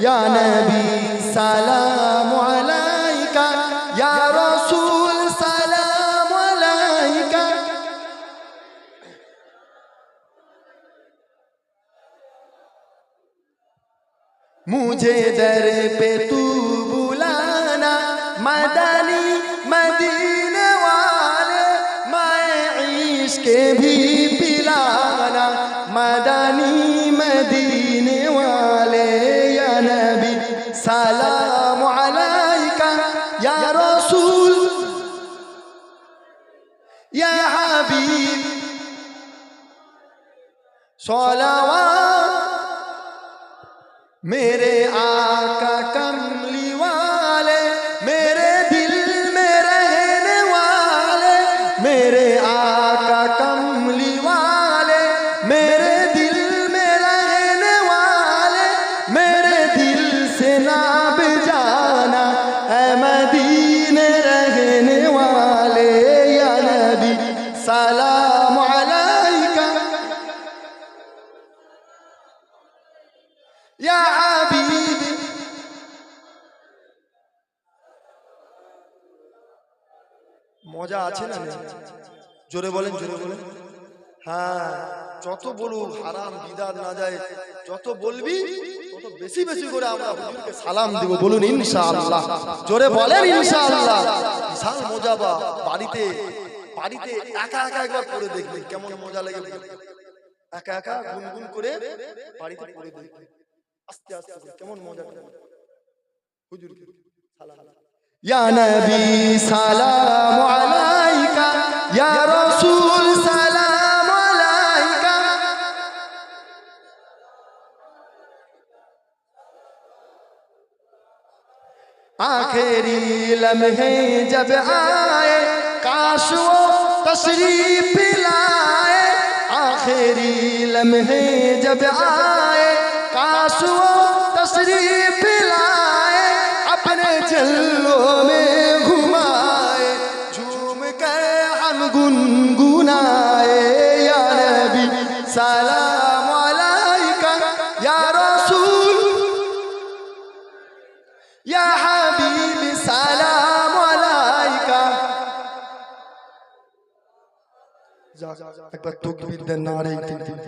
ইয়া নবী সালামু আলাইকা, ইয়া রাসূল সালামু আলাইকা। मुझे दर पे तू बुलाना, मदनी मदीने वाले, मैं इश्क भी पिलाना, मदनी मदीने वाले। या नबी सलाम अलैका, या रसूल या हबीब सलावत मेरे आका कमली वाले, मेरे दिल में रहने वाले, मेरे आका कमली वाले, मेरे दिल में रहने वाले, मेरे दिल से ना जाना ऐ मदीने रहने वाले। या नबी सलाम अलैका, या हबीब। মজা আছে না? জোরে বলেন, জোরে বলেন। হ্যাঁ, যত বলুক হারাম বিদাত না যায়, যত বলবি তত বেশি বেশি করে আমরা হুজুরকে সালাম দেব। বলুন ইনশাআল্লাহ, জোরে বলেন ইনশাআল্লাহ। বিশাল মজা। বা বাড়িতে বাড়িতে একা একা একবার করে দেখবেন কেমন মজা লাগে। একা একা গুনগুন করে বাড়িতে পড়ে দেখবেন, আস্তে আস্তে কেমন মজা। হুজুরকে সালাম। ইয়া নবী সালাম আলাইকা, ইয়া রাসূল সালাম আলাইকা। आखिरी लम्हे जब आए, काश वो तशरीफ लाए। आखिरी लम्हे जब आए, काश वो तशरीफ लाए, अपने जल्लों में घुमाए, झूम कर हम गुनगुनाए। या नबी सलाम अलैका, या रसूल या हबीब सलाम अलैका। একবার তাকবীর দেন, নারে তাকবীর।